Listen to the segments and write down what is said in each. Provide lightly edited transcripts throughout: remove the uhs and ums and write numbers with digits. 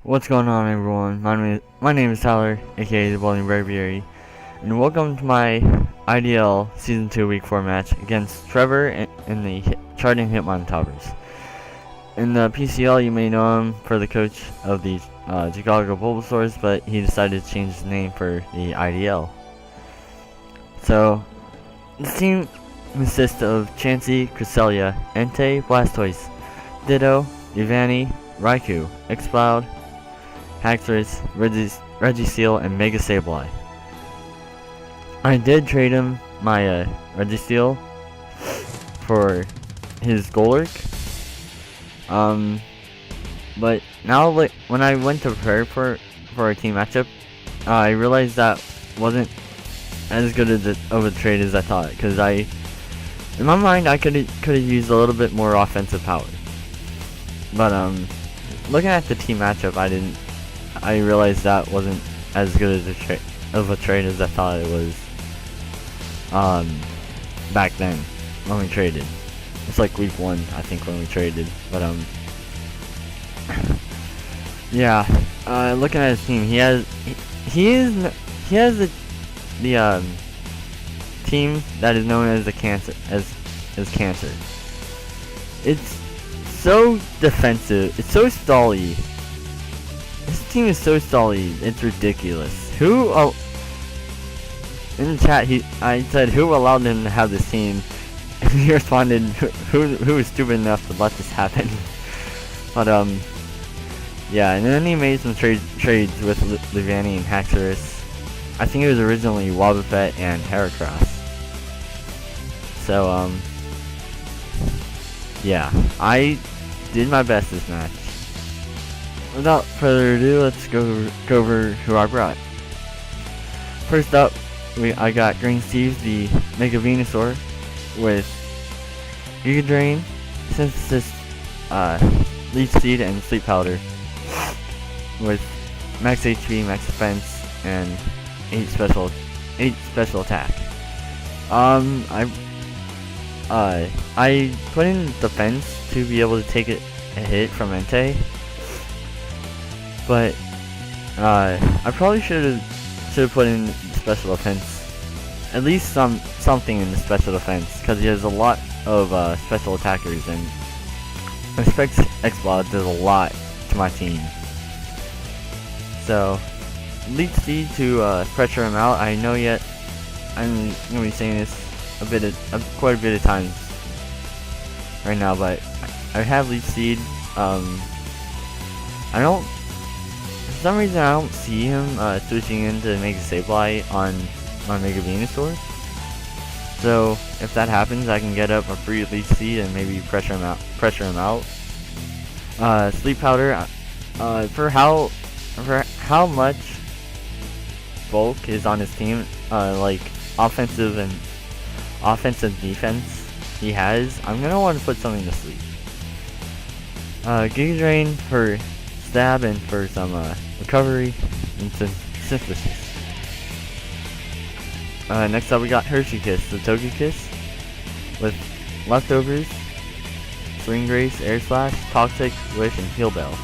What's going on, everyone? My name is Tyler, aka the Bowling Breviary, and welcome to my IDL Season 2 Week 4 match against Trevor in the Chardon Hitmontoppers. In the PCL, you may know him for the coach of the Chicago Bulbasaurs, but he decided to change his name for the IDL. So, this team consists of Chansey, Cresselia, Entei, Blastoise, Ditto, Ivani, Raikou, Exploud, Haxorus, Registeel, and Mega Sableye. I did trade him my Registeel for his Golurk. But now, when I went to prepare for a team matchup, I realized that wasn't as good of a trade as I thought. Because in my mind, I could have used a little bit more offensive power. But looking at the team matchup, I realized that wasn't as good of a trade as I thought it was back then when we traded. It's like week 1, I think, when we traded. But yeah. Looking at his team, he has the team that is known as Cancer. It's so defensive. It's so stally. This team is so stally. It's ridiculous. In the chat, I said who allowed him to have this team, and he responded, who was stupid enough to let this happen. But yeah, and then he made some trades with Livani and Haxorus. I think it was originally Wobbuffet and Heracross. So yeah, I did my best this match. Without further ado, let's go over who I brought. First up, I got Green Steve, the Mega Venusaur, with Giga Drain, Synthesis, Leech Seed, and Sleep Powder, with Max HP, Max Defense, and 8 special attack. I put in defense to be able to take a hit from Entei, but I probably should have put in special defense, at least something in the special defense, because he has a lot of special attackers, and Exploud does a lot to my team. So, Leech Seed to pressure him out. I know yet I'm gonna be saying this quite a bit of times right now, but I have Leech Seed. For some reason I don't see him switching into Mega Sableye on Mega Venusaur. So if that happens, I can get up a free Leech Seed and maybe pressure him out. Sleep Powder, for how much bulk is on his team, like offensive defense he has, I'm gonna want to put something to sleep. Giga Drain for stab and for some recovery and some synthesis. Next up, we got Hershey Kiss, the Togekiss, with leftovers, Swing Grace, Air Slash, Toxic, Wish, and Heal Bell,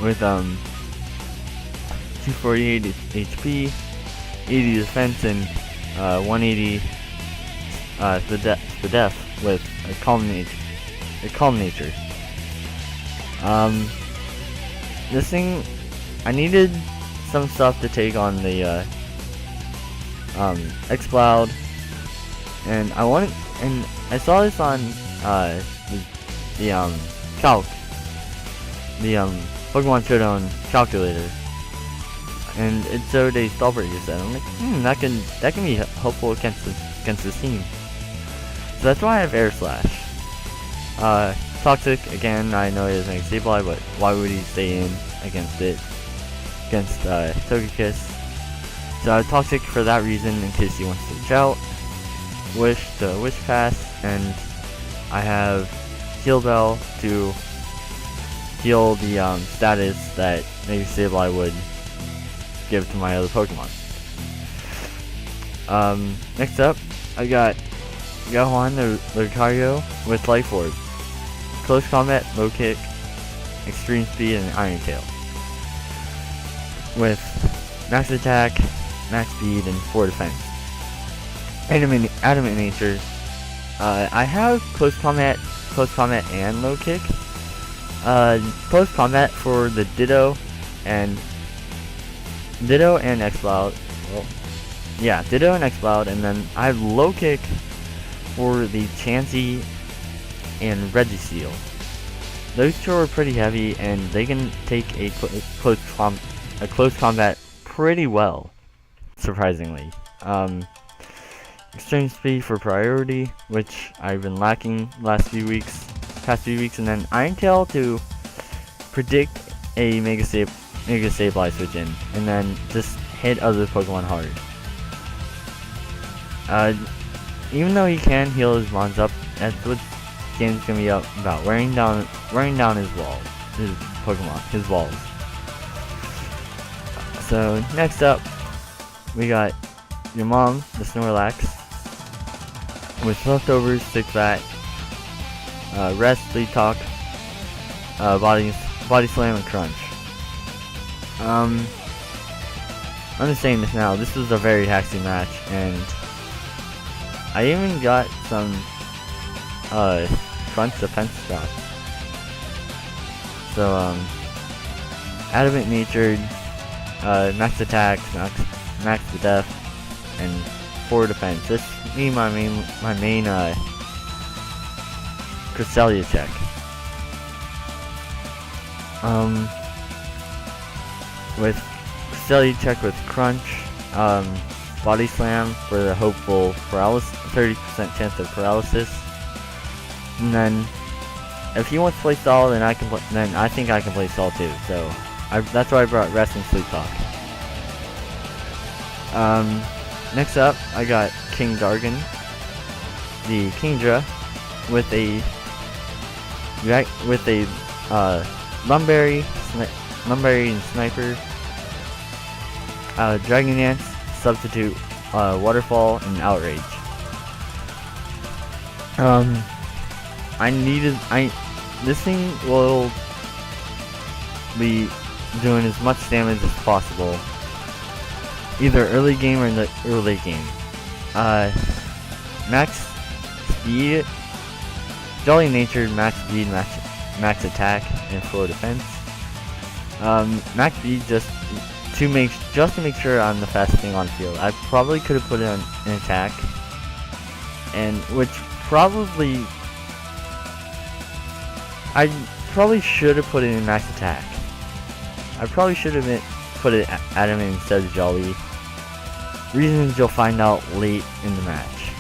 with 248 HP, 80 defense, and 180 the death with a calm nature. This thing, I needed some stuff to take on the Exploud, and I saw this on the Pokemon Chardon calculator, and it showed a Stallbreaker set. I'm like, that can be helpful against this team. So that's why I have Air Slash. Toxic, again, I know he doesn't make Sableye, but why would he stay in against Togekiss? So I have Toxic for that reason, in case he wants to reach out. Wish to Wish Pass, and I have Heal Bell to heal the status that maybe Sableye would give to my other Pokemon. Next up, I got Gohan the Lucario with Life Orb. Close Combat, Low Kick, extreme speed, and Iron Tail. With max attack, max speed, and 4 defense. Adamant nature. I have close combat and low kick. Close combat for the Ditto and X-Cloud. Well, yeah, Ditto and X-Cloud, and then I have low kick for the Chansey and Registeel. Those two are pretty heavy, and they can take a close combat pretty well, surprisingly. Extreme speed for priority, which I've been lacking past few weeks, and then Iron Tail to predict a Mega Sableye switch in, and then just hit other Pokemon hard. Even though he can heal his mons up, that's what this game's gonna be about, wearing down his walls. So next up, we got your mom, the Snorlax, with leftovers, Stick Fat, Rest, Sleep Talk, Body Slam, and Crunch. I'm just saying this now, this was a very taxing match, and I even got some Crunch defense shots. So Adamant natured, max attack, max to death, and 4 defense. This be my main Cresselia check. With Cresselia check with Crunch, Body Slam for the hopeful paralysis, 30% chance of paralysis, and then if he wants to play Stall, then I think I can play Stall too. So that's why I brought Rest and Sleep Talk. Next up, I got King Dargan, the Kingdra, with a Lumberry and Sniper, Dragon Dance, Substitute, Waterfall, and Outrage. This thing will be doing as much damage as possible, either early game or late game. Max speed, Jolly Natured, max speed, max attack, and 4 defense. Max speed just to make sure I'm the fastest thing on field. I probably could have put it on an attack, and I probably should have put it in max attack. I probably should have put it at him instead of Jolly. Reasons you'll find out late in the match.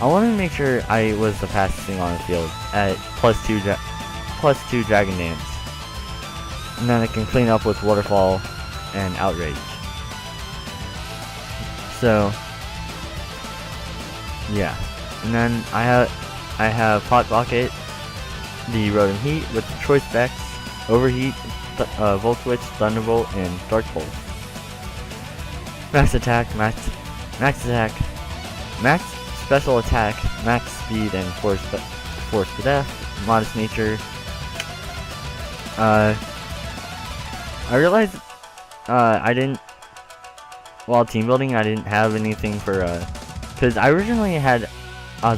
I wanted to make sure I was the fastest thing on the field at +2 Dragon Dance, and then I can clean up with Waterfall and Outrage. So yeah, and then I have Hot Bucket, the Rotom Heat with the Choice Specs, Overheat, Volt Switch, Thunderbolt, and Dark Pulse. Max attack, max special attack, max speed, and force to death. Modest nature. I realized while team building I didn't have anything for because I originally had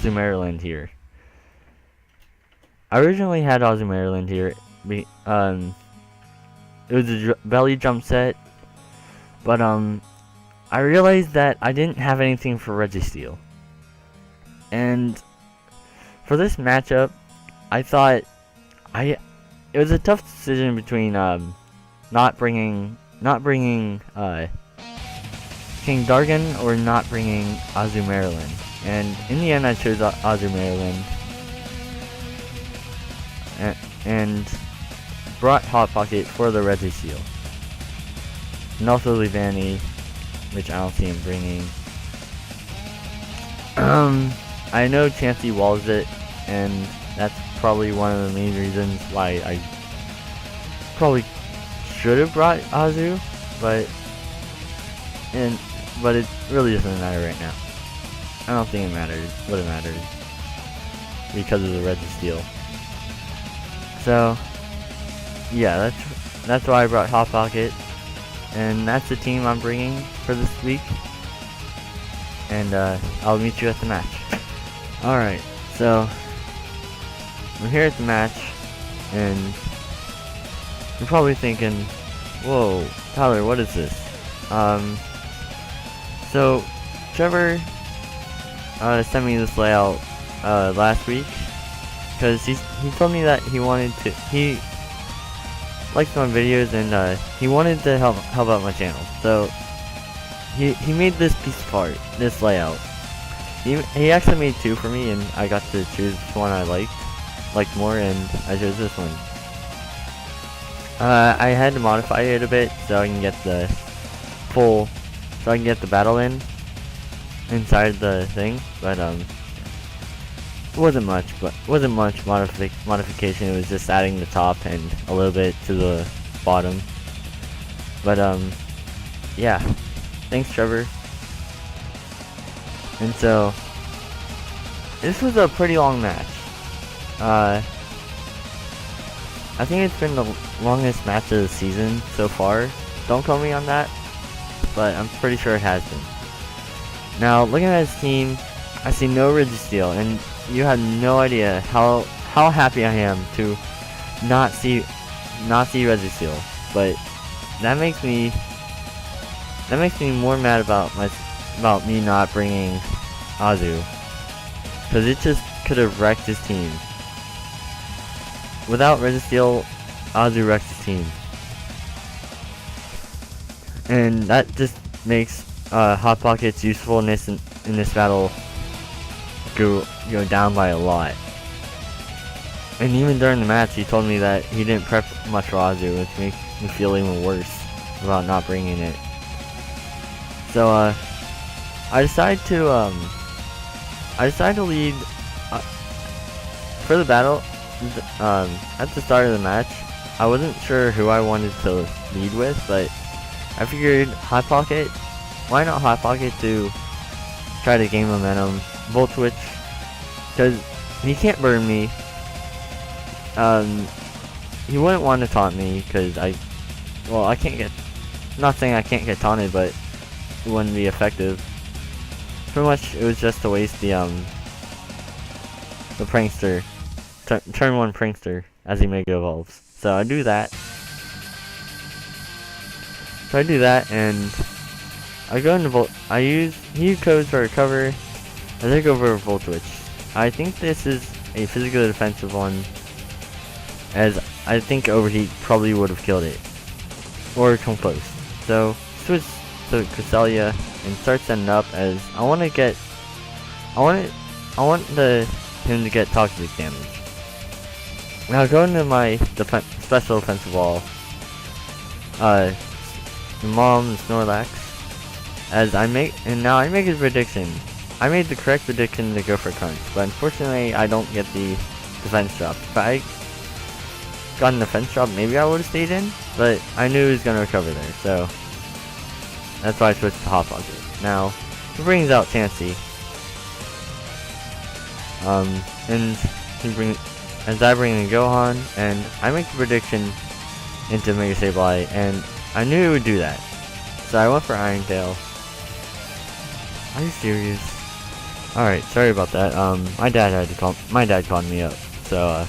Maryland here. It was a belly jump set, but I realized that I didn't have anything for Registeel. And for this matchup, I thought it was a tough decision between not bringing King Dargan or not bringing Maryland. And in the end, I chose Maryland and brought Hot Pocket for the Registeel. And also Leavanny, which I don't see him bringing. I know Chansey walls it, and that's probably one of the main reasons why I probably should have brought Azu, but it really doesn't matter right now. I don't think it matters what it matters because of the Registeel. So yeah, that's why I brought Hot Pocket, and that's the team I'm bringing for this week. And I'll meet you at the match. All right, so we're here at the match, and you're probably thinking, "Whoa, Tyler, what is this?" So Trevor sent me this layout last week because he told me that he likes my videos and he wanted to help out my channel. So he made this piece of art, this layout. He actually made two for me, and I got to choose which one I liked more, and I chose this one. I had to modify it a bit so I can get the battle inside the thing, but it wasn't much modification. It was just adding the top and a little bit to the bottom. But yeah, thanks Trevor. And so this was a pretty long match. I think it's been the longest match of the season so far. Don't quote me on that, but I'm pretty sure it has been. Now, looking at his team, I see no Registeel, and you have no idea how happy I am to not see Registeel. But that makes me more mad about me not bringing Azu, because it just could have wrecked his team. Without Registeel, Azu wrecks his team, and that just makes Hot Pocket's usefulness in this battle go down by a lot. And even during the match, he told me that he didn't prep much for Azu, which makes me feel even worse about not bringing it. So I decided to lead for the battle. At the start of the match, I wasn't sure who I wanted to lead with, but I figured Hot Pocket. Why not Hot Pocket to try to gain momentum? Volt Switch, because he can't burn me. He wouldn't want to taunt me because I can't get. Not saying I can't get taunted, but it wouldn't be effective. Pretty much, it was just to waste the prankster. Turn 1 prankster as he Mega Evolves. So I do that. And I go into he used codes for recover. I take over Volt Switch. I think this is a physically defensive one, as I think Overheat probably would have killed it, or come close. So switch to Cresselia and start setting up, as I want him to get toxic damage. Now go into my special defensive wall. The Snorlax, as now I make a prediction. I made the correct prediction to go for Crunch, but unfortunately I don't get the defense drop. If I got a defense drop, maybe I would have stayed in, but I knew he was going to recover there, so that's why I switched to Hot Pocket. Now, he brings out Chansey. And as I bring in Gohan, and I make the prediction into Mega Sableye, and I knew it would do that. So I went for Iron Tail. Are you serious? Alright, sorry about that. My dad called me up. So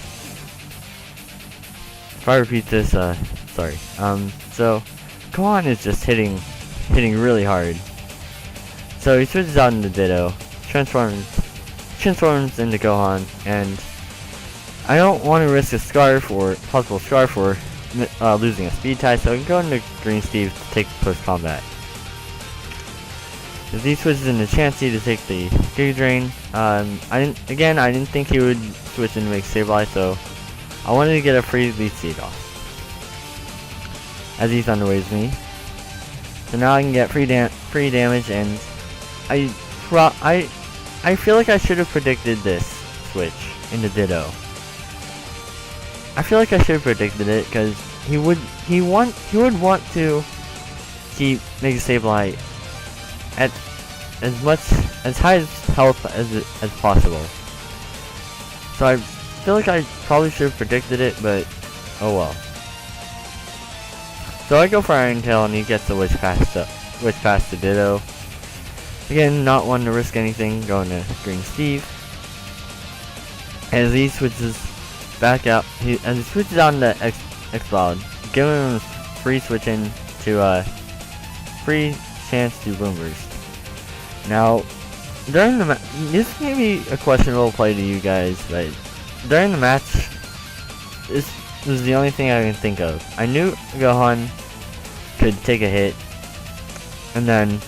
if I repeat this, sorry. So Gohan is just hitting really hard. So he switches out into Ditto, transforms into Gohan, and I don't want to risk a possible Scarf or losing a speed tie, so I can go into Green Steve to take the post combat. If he switches into Chansey to take the Giga Drain, I didn't think he would switch into Mega Sableye, so I wanted to get a free Leaf Seed off, as he Thunderwaves me. So now I can get free damage, and I feel like I should have predicted this switch into Ditto. I feel like I should have predicted it, because he would want to keep Mega Sableye at as high health as possible. So I feel like I probably should have predicted it, but oh well. So I go for Iron Tail and he gets the Witch Pass to Ditto. Again, not wanting to risk anything, going to Green Steve. As he switches back out, as he switches on to X-Cloud, giving him a free switch in to free chance to Boom Burst. Now, during the this may be a questionable play to you guys, but during the match, this was the only thing I can think of. I knew Gohan could take a hit and then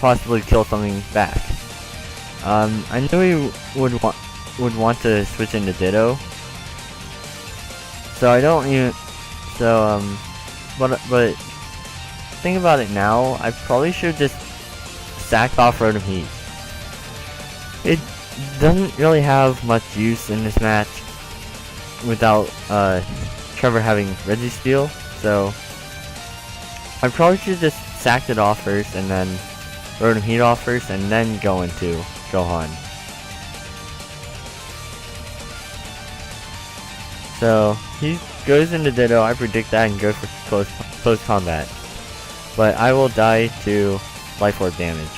possibly kill something back. I knew he would want to switch into Ditto, so I don't even. So but think about it now. I probably should just sacked off Rotom Heat. It doesn't really have much use in this match without Trevor having Registeel, so I probably should just sacked it off first and then Rotom Heat off first and then go into Gohan. So he goes into Ditto. I predict that and go for close combat, but I will die to Life Orb damage.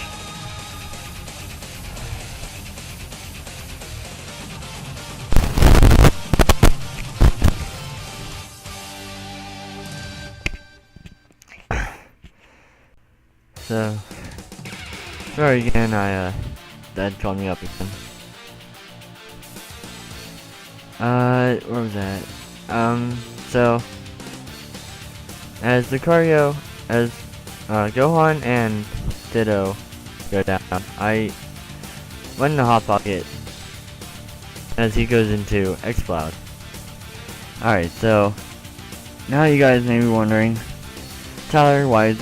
So, sorry again, Dad called me up again. Where was that? So, as Gohan and Ditto go down, I went in the Hot Pocket as he goes into X-Cloud. Alright, so, now you guys may be wondering, Tyler, why is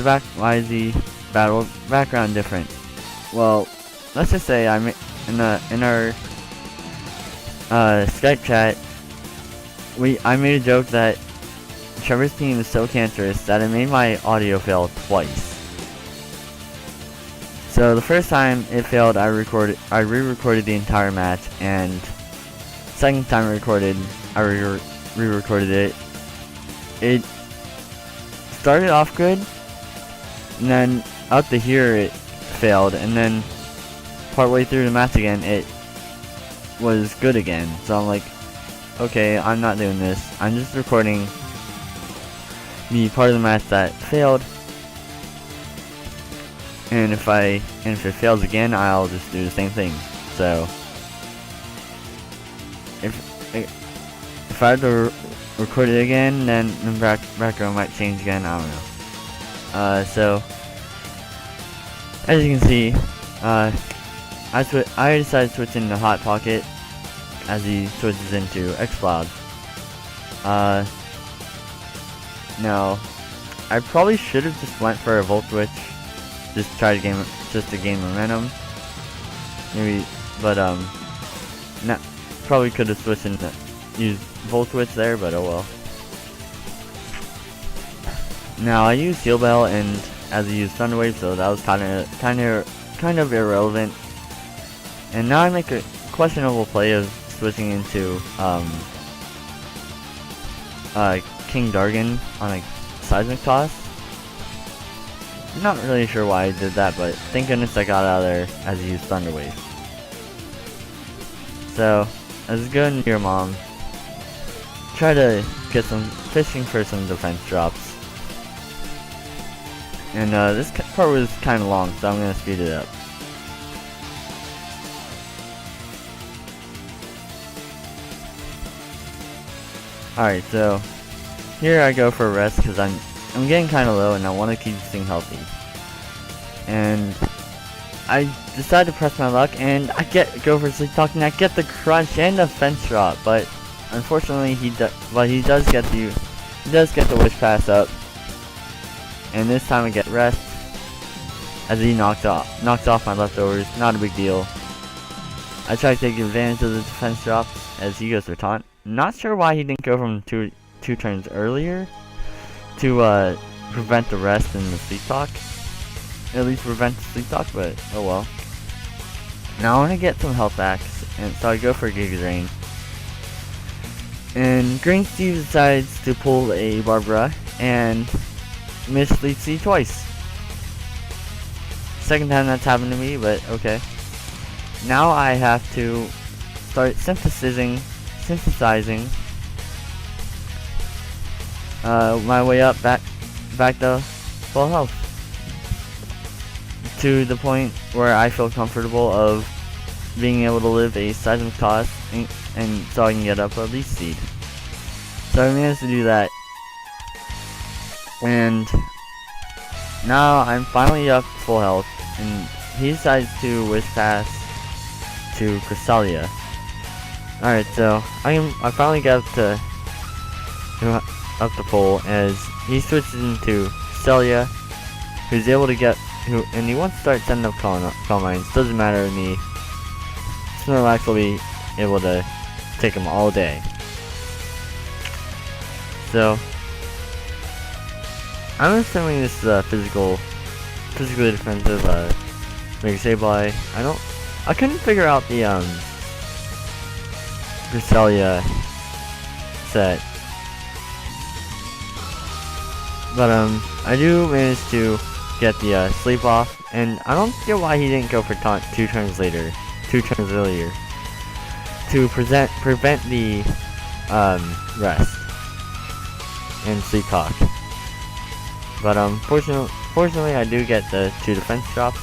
the battle background different? Well, let's just say in our Skype chat, I made a joke that Trevor's team is so cancerous that it made my audio fail twice. So the first time it failed, I re-recorded the entire match, and second time I re-recorded it. It started off good, and then up to here it failed, and then partway through the match again it was good again. So I'm like, okay, I'm not doing this. I'm just recording the part of the match that failed, and if it fails again, I'll just do the same thing. So if I had to record it again, then the background might change again. I don't know. So as you can see, I decided to switch into Hot Pocket as he switches into X-Cloud. Now, I probably should have just went for a Volt Switch, just to gain momentum. Maybe, but probably could have switched and used Volt Switch there, but oh well. Now I used Steel Bell and as I used Thunder Wave, so that was kind of irrelevant. And now I make a questionable play of switching into King Dargon on a Seismic Toss. Not really sure why I did that, but thank goodness I got out of there as I used Thunder Wave. So, as go into your mom, try to get some fishing for some defense drops. And this part was kind of long, so I'm going to speed it up. Alright, so here I go for a rest because I'm getting kind of low and I want to keep this thing healthy. And I decide to press my luck and I go for Sleep Talk and I get the crunch and the fence drop, but unfortunately he does get the Wish Pass up. And this time I get rest as he knocks off my leftovers. Not a big deal. I try to take advantage of the defense drops as he goes for taunt. Not sure why he didn't go from two turns earlier to prevent the rest and the Sleep Talk. At least prevent the Sleep Talk, but oh well. Now I want to get some health backs, and so I go for Giga Drain. And Green Steve decides to pull a Barbara, and missed Sleep C twice. Second time that's happened to me, but okay. Now I have to start synthesizing my way up back to full health, to the point where I feel comfortable of being able to live a seismic toss and so I can get up a least seed. So I managed to do that, and now I'm finally up full health, and he decides to wish pass to Cresselia. Alright, so I finally got up to full as he switches into Cresselia, who's able to get and he wants to start setting up Calm Minds. Doesn't matter to me. Snorlax will be able to take him all day. So I'm assuming this is a physically defensive Mega Sableye. I couldn't figure out the Cresselia set, but I do manage to get the sleep off, and I don't get why he didn't go for taunt two turns earlier to prevent the rest and sleep talk. But fortunately I do get the 2 defense drops,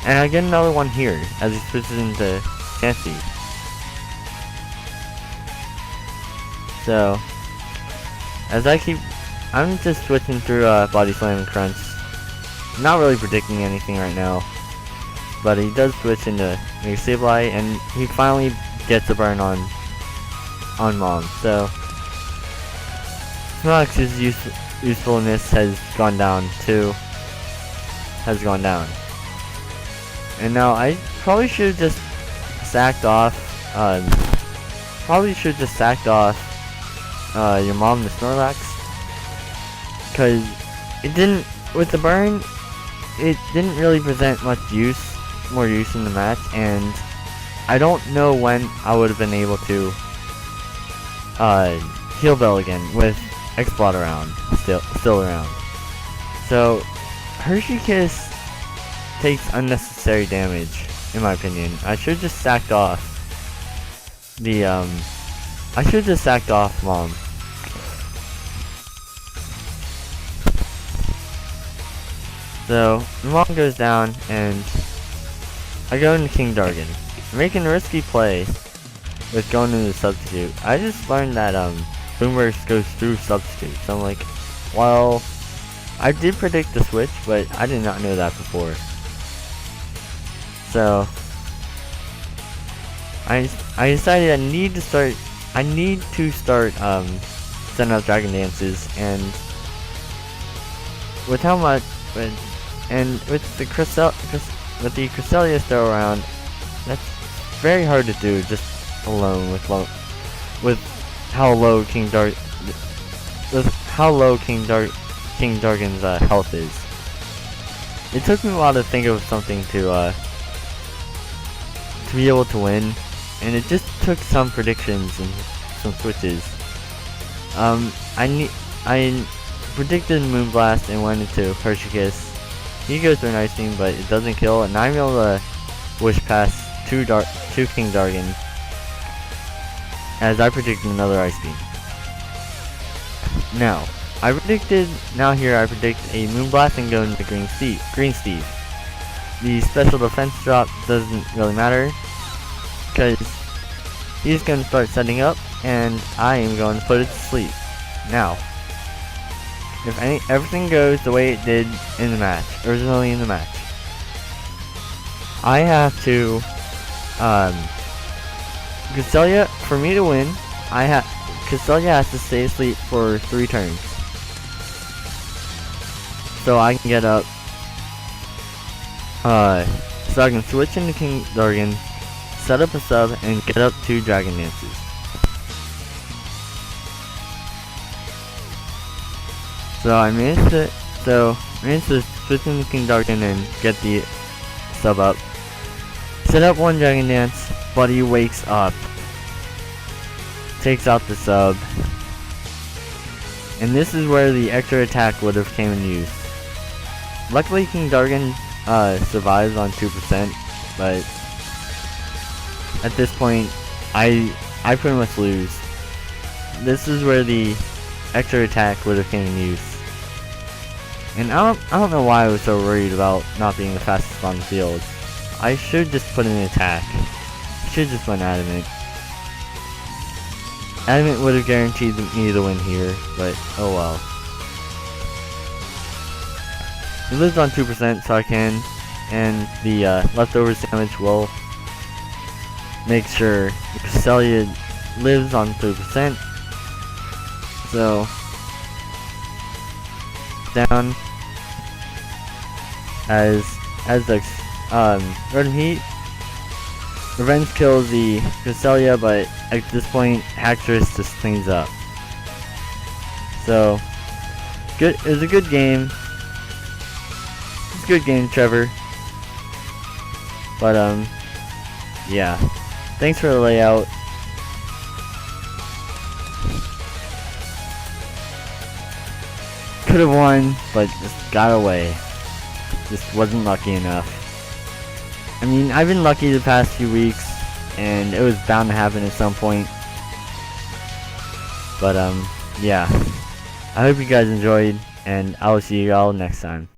and I get another one here as he switches into Chansey. So I'm just switching through Body Slam and Crunch. Not really predicting anything right now, but he does switch into Mega Sableye, and he finally gets a burn on Mom. So Snorlax's usefulness has gone down. And now I probably should have just sacked off. Your mom, the Snorlax, because it didn't, with the burn, it didn't really present much more use in the match, and I don't know when I would have been able to heal Bell again with X-Plot around, still around. So Hershey Kiss takes unnecessary damage, in my opinion. I should have just sacked off Mom. So Mom goes down, and I go into King Dargan, making a risky play with going into the substitute. I just learned that Boomburst goes through substitute, so I'm like, well, I did predict the switch, but I did not know that before. So I decided I need to start setting up Dragon Dances, and with how much, and with the Cresselia still around, that's very hard to do just alone with how low King Dargan's health is. It took me a while to think of something to be able to win, and it just took some predictions and some switches. I predicted Moonblast and went into Hershey Kiss. He goes through an Ice Beam, but it doesn't kill, and I'm able to wish past two King Dargan, as I predicted another Ice Beam. Now I predict a Moonblast and go into Green Steve. The special defense drop doesn't really matter, because he's going to start setting up, and I am going to put it to sleep. Now, if everything goes the way it did in the match, originally in the match, I have to, Cresselia, for me to win, Cresselia has to stay asleep for 3 turns, so I can get up, so I can switch into King Dargan, set up a sub, and get up 2 Dragon Dances. So I managed to switch into King Dargan and get the sub up. Set up 1 Dragon Dance, Buddy wakes up, takes out the sub, And this is where the extra attack would have came in use. Luckily King Dargon survives on 2%, but at this point I pretty much lose. This is where the extra attack would have came in use. And I don't know why I was so worried about not being the fastest on the field. I should just put in an attack. I should just went Adamant. Adamant would have guaranteed me the win here, but oh well. He lives on 2%, so I can, and the leftovers damage will make sure the Cresselia lives on 3%. So down as the Red Heat. Revenge kills the Cresselia, but at this point Haxorus just cleans up. So good. It was a good game. It's a good game, Trevor. But yeah. Thanks for the layout. Could have won, but just got away. Just wasn't lucky enough. I mean, I've been lucky the past few weeks, and it was bound to happen at some point. But yeah. I hope you guys enjoyed, and I will see you all next time.